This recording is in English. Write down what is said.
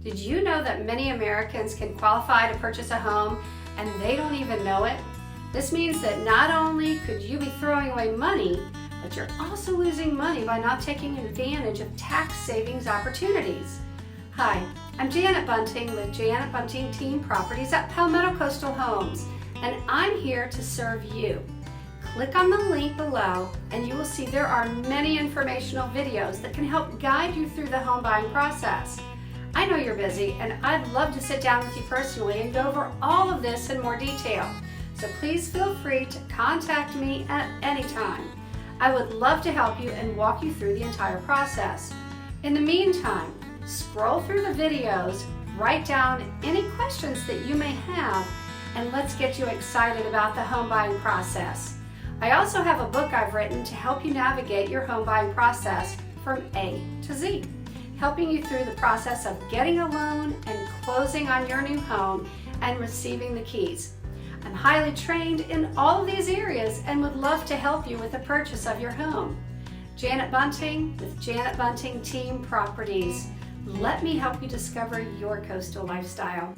Did you know that many Americans can qualify to purchase a home and they don't even know it? This means that not only could you be throwing away money, but you're also losing money by not taking advantage of tax savings opportunities. Hi, I'm Janet Bunting with Janet Bunting Team Properties at Palmetto Coastal Homes, and I'm here to serve you. Click on the link below and you will see there are many informational videos that can help guide you through the home buying process. I know you're busy and I'd love to sit down with you personally and go over all of this in more detail. So please feel free to contact me at any time. I would love to help you and walk you through the entire process. In the meantime, scroll through the videos, write down any questions that you may have, and let's get you excited about the home buying process. I also have a book I've written to help you navigate your home buying process from A to Z, helping you through the process of getting a loan and closing on your new home and receiving the keys. I'm highly trained in all of these areas and would love to help you with the purchase of your home. Janet Bunting with Janet Bunting Team Properties. Let me help you discover your coastal lifestyle.